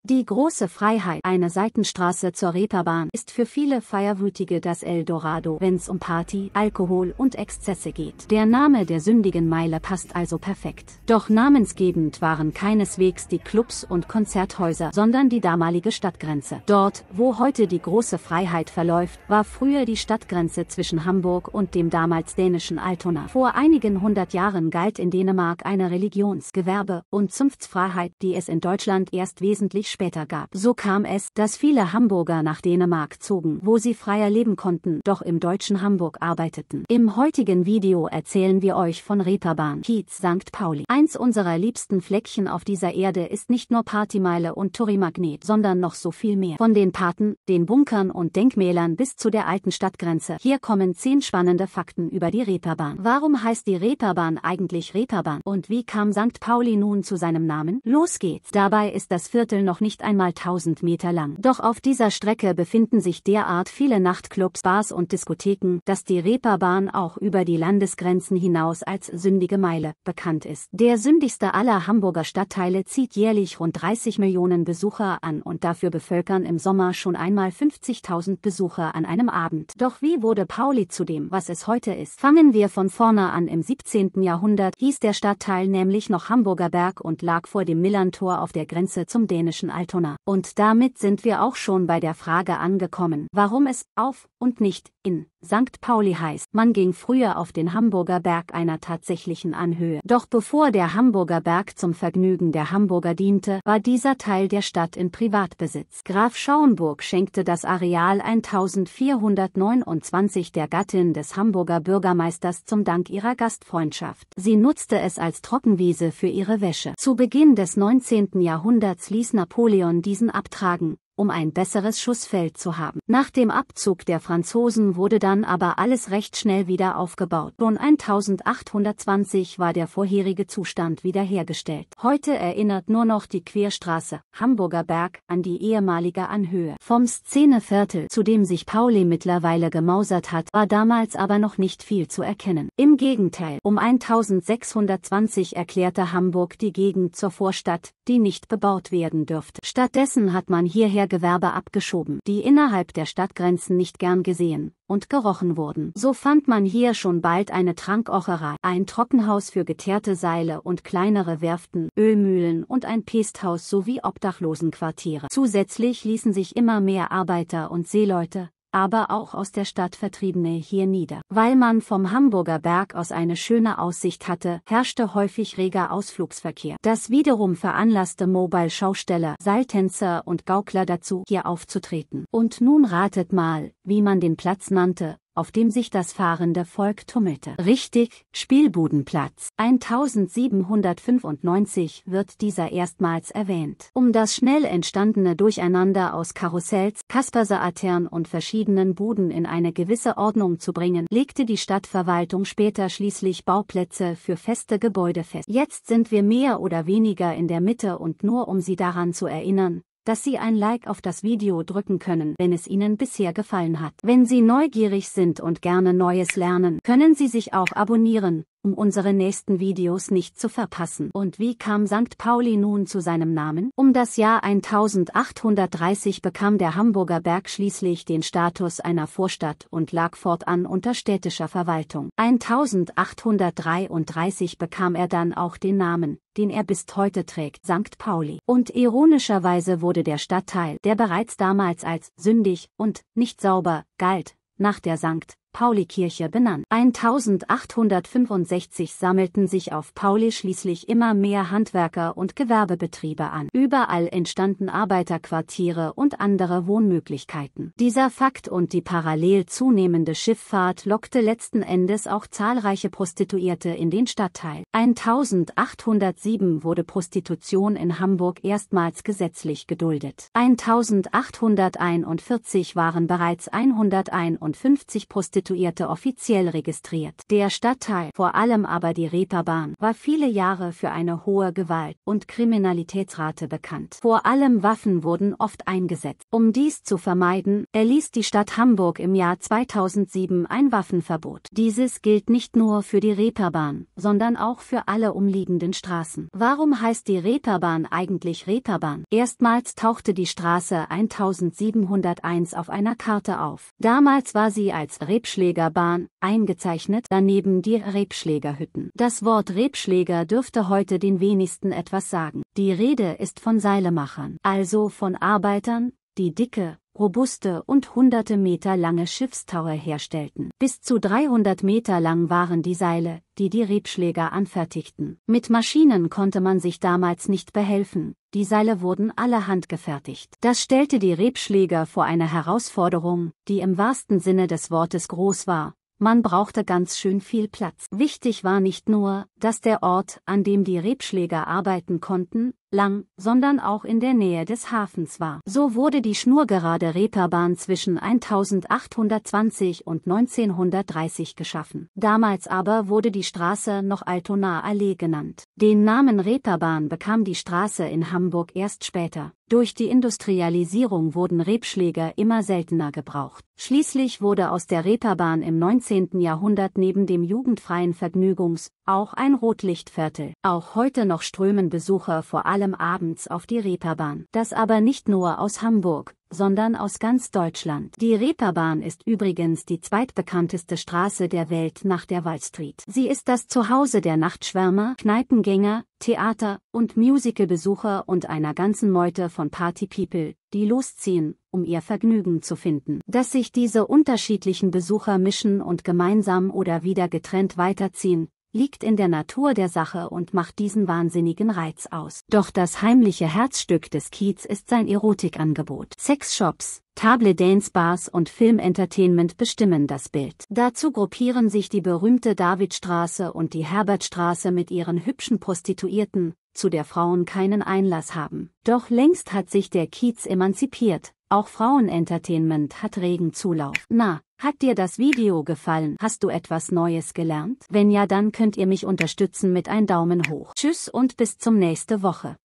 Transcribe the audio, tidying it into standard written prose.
Die große Freiheit, eine Seitenstraße zur Reeperbahn, ist für viele Feierwütige das Eldorado, wenn's um Party, Alkohol und Exzesse geht. Der Name der sündigen Meile passt also perfekt. Doch namensgebend waren keineswegs die Clubs und Konzerthäuser, sondern die damalige Stadtgrenze. Dort, wo heute die große Freiheit verläuft, war früher die Stadtgrenze zwischen Hamburg und dem damals dänischen Altona. Vor einigen 100 Jahren galt in Dänemark eine Religions-, Gewerbe- und Zunftfreiheit, die es in Deutschland erst wesentlich später gab. So kam es, dass viele Hamburger nach Dänemark zogen, wo sie freier leben konnten, doch im deutschen Hamburg arbeiteten. Im heutigen Video erzählen wir euch von Reeperbahn, Kiez St. Pauli. Eins unserer liebsten Fleckchen auf dieser Erde ist nicht nur Partymeile und Touri-Magnet, sondern noch so viel mehr. Von den Paten, den Bunkern und Denkmälern bis zu der alten Stadtgrenze. Hier kommen 10 spannende Fakten über die Reeperbahn. Warum heißt die Reeperbahn eigentlich Reeperbahn? Und wie kam St. Pauli nun zu seinem Namen? Los geht's! Dabei ist das Viertel noch nicht einmal 1000 Meter lang. Doch auf dieser Strecke befinden sich derart viele Nachtclubs, Bars und Diskotheken, dass die Reeperbahn auch über die Landesgrenzen hinaus als sündige Meile bekannt ist. Der sündigste aller Hamburger Stadtteile zieht jährlich rund 30 Millionen Besucher an und dafür bevölkern im Sommer schon einmal 50.000 Besucher an einem Abend. Doch wie wurde Pauli zu dem, was es heute ist? Fangen wir von vorne an. Im 17. Jahrhundert hieß der Stadtteil nämlich noch Hamburger Berg und lag vor dem Millerntor auf der Grenze zum dänischen Altona. Und damit sind wir auch schon bei der Frage angekommen, warum es auf und nicht in St. Pauli heißt. Man ging früher auf den Hamburger Berg, einer tatsächlichen Anhöhe. Doch bevor der Hamburger Berg zum Vergnügen der Hamburger diente, war dieser Teil der Stadt in Privatbesitz. Graf Schauenburg schenkte das Areal 1429 der Gattin des Hamburger Bürgermeisters zum Dank ihrer Gastfreundschaft. Sie nutzte es als Trockenwiese für ihre Wäsche. Zu Beginn des 19. Jahrhunderts ließ Napoleon diesen abtragen, um ein besseres Schussfeld zu haben. Nach dem Abzug der Franzosen wurde dann aber alles recht schnell wieder aufgebaut. Schon 1820 war der vorherige Zustand wiederhergestellt. Heute erinnert nur noch die Querstraße, Hamburger Berg, an die ehemalige Anhöhe. Vom Szeneviertel, zu dem sich Pauli mittlerweile gemausert hat, war damals aber noch nicht viel zu erkennen. Im Gegenteil, um 1620 erklärte Hamburg die Gegend zur Vorstadt, die nicht bebaut werden dürfte. Stattdessen hat man hierher Gewerbe abgeschoben, die innerhalb der Stadtgrenzen nicht gern gesehen und gerochen wurden. So fand man hier schon bald eine Trankocherei, ein Trockenhaus für geteerte Seile und kleinere Werften, Ölmühlen und ein Pesthaus sowie Obdachlosenquartiere. Zusätzlich ließen sich immer mehr Arbeiter und Seeleute, aber auch aus der Stadt Vertriebene hier nieder. Weil man vom Hamburger Berg aus eine schöne Aussicht hatte, herrschte häufig reger Ausflugsverkehr. Das wiederum veranlasste Mobile-Schausteller, Seiltänzer und Gaukler dazu, hier aufzutreten. Und nun ratet mal, wie man den Platz nannte, auf dem sich das fahrende Volk tummelte. Richtig, Spielbudenplatz. 1795 wird dieser erstmals erwähnt. Um das schnell entstandene Durcheinander aus Karussells, Kasperseatern und verschiedenen Buden in eine gewisse Ordnung zu bringen, legte die Stadtverwaltung später schließlich Bauplätze für feste Gebäude fest. Jetzt sind wir mehr oder weniger in der Mitte und nur um Sie daran zu erinnern, dass Sie ein Like auf das Video drücken können, wenn es Ihnen bisher gefallen hat. Wenn Sie neugierig sind und gerne Neues lernen, können Sie sich auch abonnieren, um unsere nächsten Videos nicht zu verpassen. Und wie kam St. Pauli nun zu seinem Namen? Um das Jahr 1830 bekam der Hamburger Berg schließlich den Status einer Vorstadt und lag fortan unter städtischer Verwaltung. 1833 bekam er dann auch den Namen, den er bis heute trägt, St. Pauli. Und ironischerweise wurde der Stadtteil, der bereits damals als sündig und nicht sauber galt, nach der St. Pauli-Kirche benannt. 1865 sammelten sich auf Pauli schließlich immer mehr Handwerker- und Gewerbebetriebe an. Überall entstanden Arbeiterquartiere und andere Wohnmöglichkeiten. Dieser Fakt und die parallel zunehmende Schifffahrt lockte letzten Endes auch zahlreiche Prostituierte in den Stadtteil. 1807 wurde Prostitution in Hamburg erstmals gesetzlich geduldet. 1841 waren bereits 151 Prostituierte Prostituierte offiziell registriert. Der Stadtteil, vor allem aber die Reeperbahn, war viele Jahre für eine hohe Gewalt- und Kriminalitätsrate bekannt. Vor allem Waffen wurden oft eingesetzt. Um dies zu vermeiden, erließ die Stadt Hamburg im Jahr 2007 ein Waffenverbot. Dieses gilt nicht nur für die Reeperbahn, sondern auch für alle umliegenden Straßen. Warum heißt die Reeperbahn eigentlich Reeperbahn? Erstmals tauchte die Straße 1701 auf einer Karte auf. Damals war sie als Rebschlägerbahn eingezeichnet, daneben die Rebschlägerhütten. Das Wort Rebschläger dürfte heute den wenigsten etwas sagen. Die Rede ist von Seilemachern, also von Arbeitern, die dicke, robuste und hunderte Meter lange Schiffstaue herstellten. Bis zu 300 Meter lang waren die Seile, die die Rebschläger anfertigten. Mit Maschinen konnte man sich damals nicht behelfen, die Seile wurden alle handgefertigt. Das stellte die Rebschläger vor eine Herausforderung, die im wahrsten Sinne des Wortes groß war. Man brauchte ganz schön viel Platz. Wichtig war nicht nur, dass der Ort, an dem die Rebschläger arbeiten konnten, lang, sondern auch in der Nähe des Hafens war. So wurde die schnurgerade Reeperbahn zwischen 1820 und 1930 geschaffen. Damals aber wurde die Straße noch Altonaer Allee genannt. Den Namen Reeperbahn bekam die Straße in Hamburg erst später. Durch die Industrialisierung wurden Rebschläger immer seltener gebraucht. Schließlich wurde aus der Reeperbahn im 19. Jahrhundert neben dem jugendfreien Vergnügungs- auch ein Rotlichtviertel. Auch heute noch strömen Besucher vor allem abends auf die Reeperbahn. Das aber nicht nur aus Hamburg, sondern aus ganz Deutschland. Die Reeperbahn ist übrigens die zweitbekannteste Straße der Welt nach der Wall Street. Sie ist das Zuhause der Nachtschwärmer, Kneipengänger, Theater- und Musicalbesucher und einer ganzen Meute von Partypeople, die losziehen, um ihr Vergnügen zu finden. Dass sich diese unterschiedlichen Besucher mischen und gemeinsam oder wieder getrennt weiterziehen, liegt in der Natur der Sache und macht diesen wahnsinnigen Reiz aus. Doch das heimliche Herzstück des Kiez ist sein Erotikangebot. Sexshops, Table-Dance-Bars und Filmentertainment bestimmen das Bild. Dazu gruppieren sich die berühmte Davidstraße und die Herbertstraße mit ihren hübschen Prostituierten, zu der Frauen keinen Einlass haben. Doch längst hat sich der Kiez emanzipiert. Auch Frauenentertainment hat regen Zulauf. Na, hat dir das Video gefallen? Hast du etwas Neues gelernt? Wenn ja, dann könnt ihr mich unterstützen mit einem Daumen hoch. Tschüss und bis zum nächste Woche.